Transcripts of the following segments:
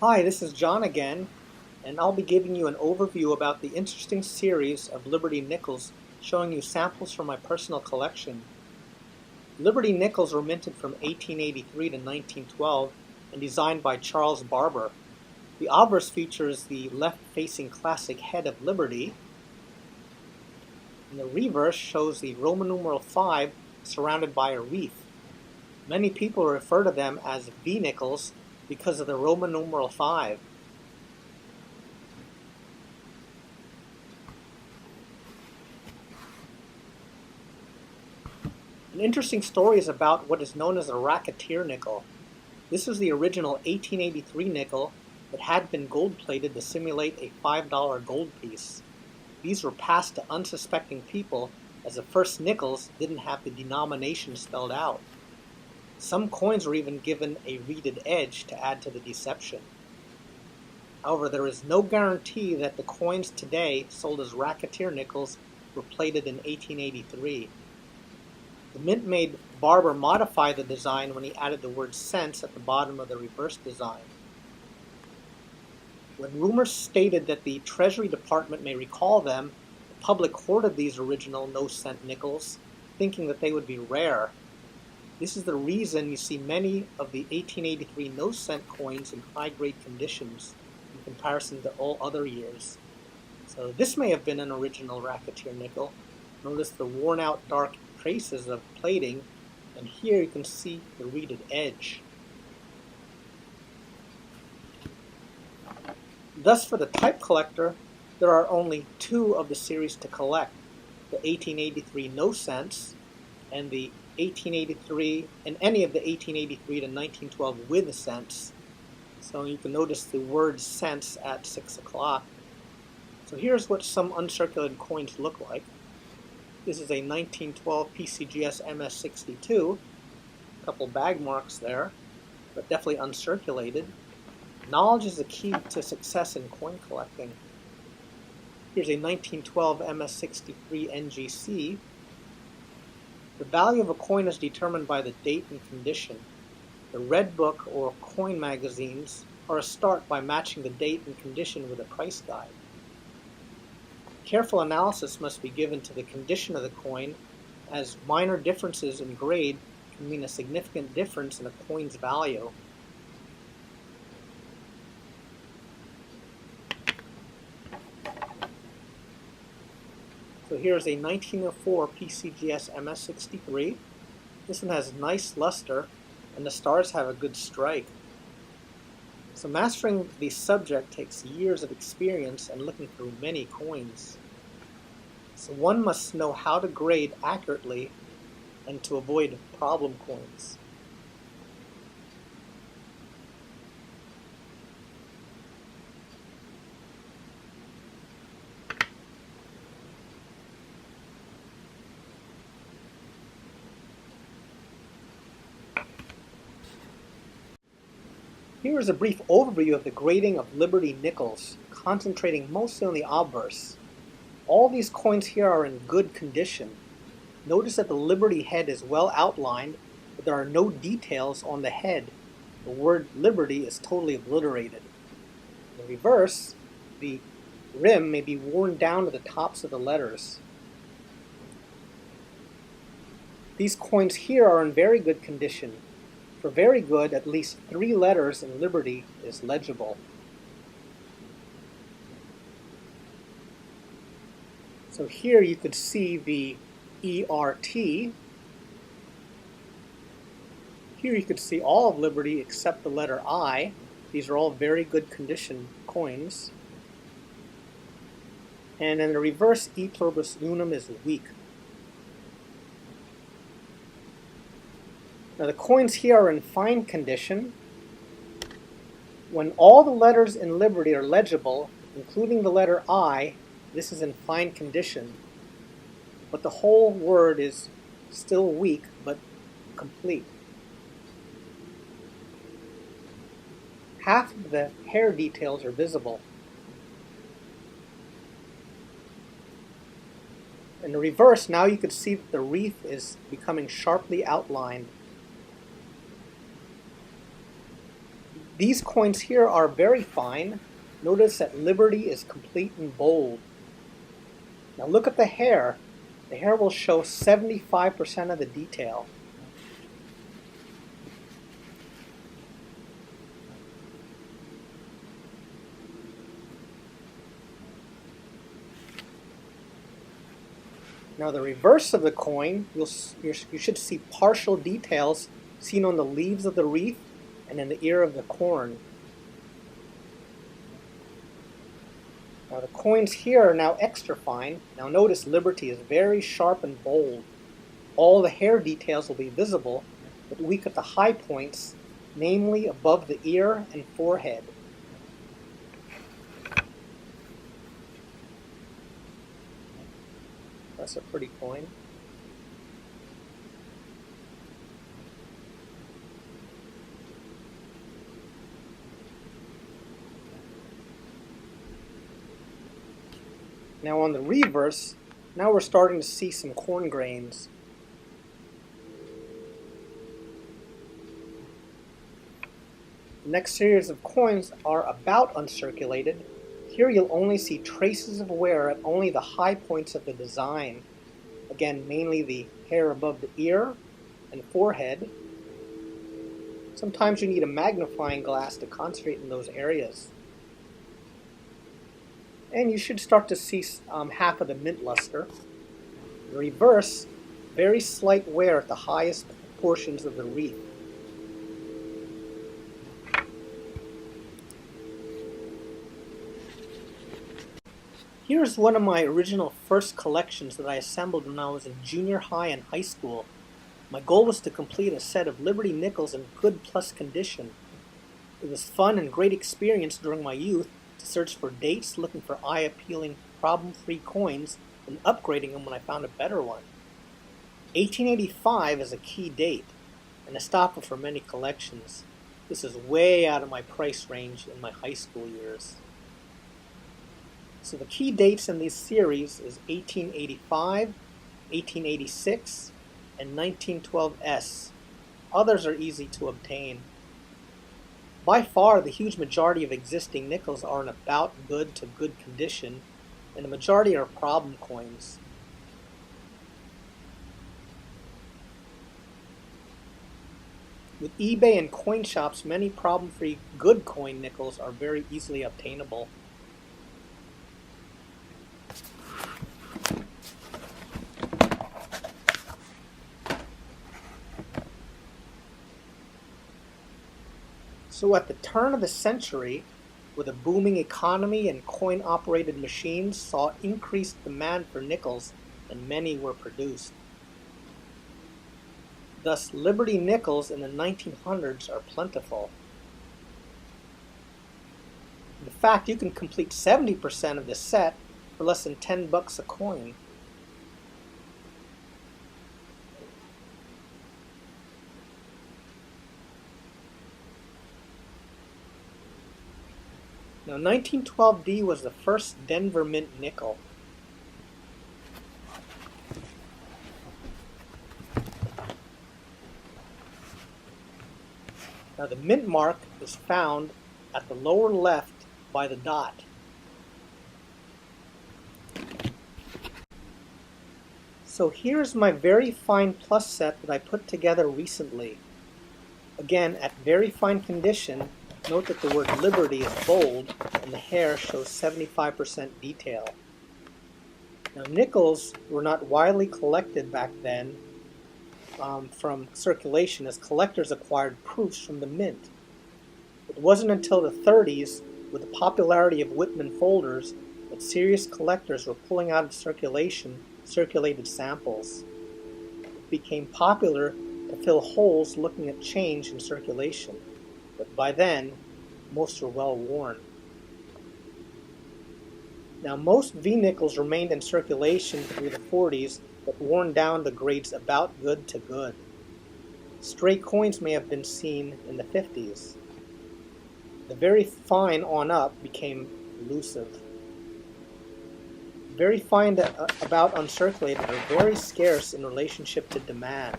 Hi, this is John again, and I'll be giving you an overview about the interesting series of Liberty Nickels, showing you samples from my personal collection. Liberty Nickels were minted from 1883 to 1912 and designed by Charles Barber. The Obverse features the left-facing classic head of Liberty, and the reverse shows the Roman numeral 5 surrounded by a wreath. Many people refer to them as V-Nickels because of the Roman numeral 5. An interesting story is about what is known as a racketeer nickel. This was the original 1883 nickel that had been gold-plated to simulate a $5 gold piece. These were passed to unsuspecting people as the first nickels didn't have the denomination spelled out. Some coins were even given a reeded edge to add to the deception. However, there is no guarantee that the coins today sold as racketeer nickels were plated in 1883. The mint made Barber modify the design when he added the word cents at the bottom of the reverse design. When rumors stated that the Treasury Department may recall them, the public hoarded these original no-cent nickels, thinking that they would be rare. This is the reason you see many of the 1883 no-cent coins in high-grade conditions in comparison to all other years. So this may have been an original racketeer nickel. Notice the worn-out dark traces of plating, and here you can see the reeded edge. Thus, for the type collector, there are only two of the series to collect: the 1883 no cents and the 1883 and any of the 1883 to 1912 with cents. So you can notice the word cents at 6 o'clock. So here's what some uncirculated coins look like. This is a 1912 PCGS MS62, a couple bag marks there, but definitely uncirculated. Knowledge is the key to success in coin collecting. Here's a 1912 MS63 NGC. The value of a coin is determined by the date and condition. The Red Book or coin magazines are a start by matching the date and condition with a price guide. Careful analysis must be given to the condition of the coin, as minor differences in grade can mean a significant difference in a coin's value. So here's a 1904 PCGS MS63. This one has nice luster, and the stars have a good strike. So mastering the subject takes years of experience and looking through many coins. So one must know how to grade accurately and to avoid problem coins. Here is a brief overview of the grading of Liberty Nickels, concentrating mostly on the obverse. All these coins here are in good condition. Notice that the Liberty head is well outlined, but there are no details on the head. The word Liberty is totally obliterated. In the reverse, the rim may be worn down to the tops of the letters. These coins here are in very good condition. For very good, at least 3 letters in Liberty is legible. So here you could see the ERT. Here you could see all of Liberty except the letter I. These are all very good condition coins. And in the reverse, E pluribus unum is weak. Now the coins here are in fine condition. When all the letters in Liberty are legible, including the letter I, this is in fine condition. But the whole word is still weak, but complete. Half of the hair details are visible. In the reverse, now you can see that the wreath is becoming sharply outlined. These coins here are very fine. Notice that Liberty is complete and bold. Now look at the hair. The hair will show 75% of the detail. Now the reverse of the coin, you should see partial details seen on the leaves of the wreath and in the ear of the corn. Now the coins here are now extra fine. Now notice Liberty is very sharp and bold. All the hair details will be visible, but weak at the high points, namely above the ear and forehead. That's a pretty coin. Now on the reverse, now we're starting to see some corn grains. The next series of coins are about uncirculated. Here you'll only see traces of wear at only the high points of the design. Again, mainly the hair above the ear and forehead. Sometimes you need a magnifying glass to concentrate in those areas. And you should start to see half of the mint luster. The reverse, very slight wear at the highest portions of the wreath. Here's one of my original first collections that I assembled when I was in junior high and high school. My goal was to complete a set of Liberty Nichols in good plus condition. It was fun and great experience during my youth to search for dates, looking for eye-appealing, problem-free coins, and upgrading them when I found a better one. 1885 is a key date, and a stopper for many collections. This is way out of my price range in my high school years. So the key dates in this series is 1885, 1886, and 1912S. Others are easy to obtain. By far, the huge majority of existing nickels are in about good to good condition, and the majority are problem coins. With eBay and coin shops, many problem-free good coin nickels are very easily obtainable. So at the turn of the century, with a booming economy and coin-operated machines saw increased demand for nickels, and many were produced. Thus, Liberty nickels in the 1900s are plentiful. In fact, you can complete 70% of the set for less than $10 a coin. Now, 1912D was the first Denver Mint nickel. Now, the mint mark is found at the lower left by the dot. So here's my very fine plus set that I put together recently. Again, at very fine condition. Note that the word Liberty is bold and the hair shows 75% detail. Now, nickels were not widely collected back then from circulation, as collectors acquired proofs from the mint. It wasn't until the 30s, with the popularity of Whitman folders, that serious collectors were pulling out of circulation circulated samples. It became popular to fill holes looking at change in circulation. But by then, most were well worn. Now, most V-nickels remained in circulation through the 40s, but worn down to grades about good to good. Stray coins may have been seen in the 50s. The very fine on up became elusive. Very fine about uncirculated are very scarce in relationship to demand,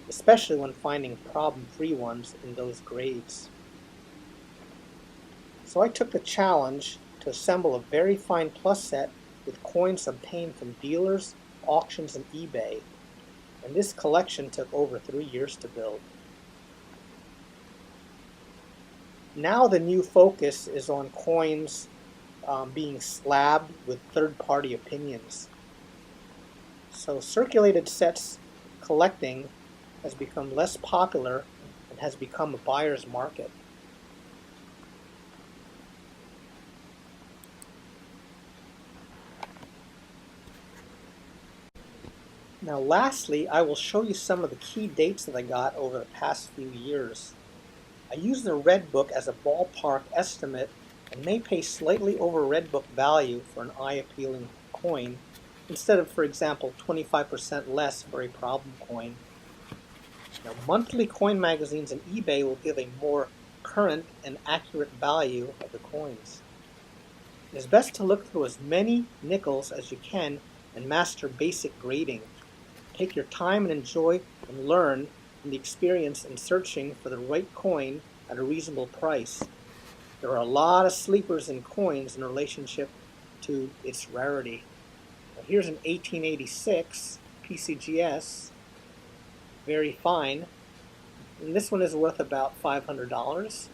especially when finding problem-free ones in those grades. So I took the challenge to assemble a very fine plus set with coins obtained from dealers, auctions, and eBay. And this collection took over 3 years to build. Now the new focus is on coins being slabbed with third-party opinions. So circulated sets collecting has become less popular and has become a buyer's market. Now lastly, I will show you some of the key dates that I got over the past few years. I use the Red Book as a ballpark estimate and may pay slightly over Red Book value for an eye-appealing coin instead of, for example, 25% less for a problem coin. Now, monthly coin magazines and eBay will give a more current and accurate value of the coins. It is best to look through as many Nichols as you can and master basic grading. Take your time and enjoy and learn from the experience in searching for the right coin at a reasonable price. There are a lot of sleepers in coins in relationship to its rarity. Now, here's an 1886 PCGS, very fine, and this one is worth about $500.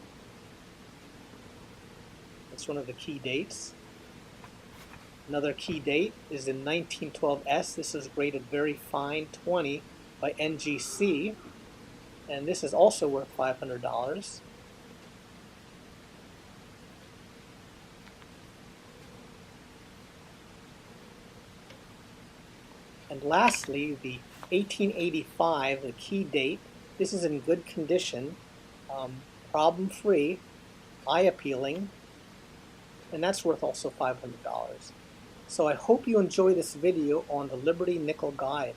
That's one of the key dates. Another key date is in 1912S. This is graded very fine 20 by NGC, and this is also worth $500. And lastly, the 1885, the key date. This is in good condition, problem-free, eye-appealing, and that's worth also $500. So I hope you enjoy this video on the Liberty Nickel Guide.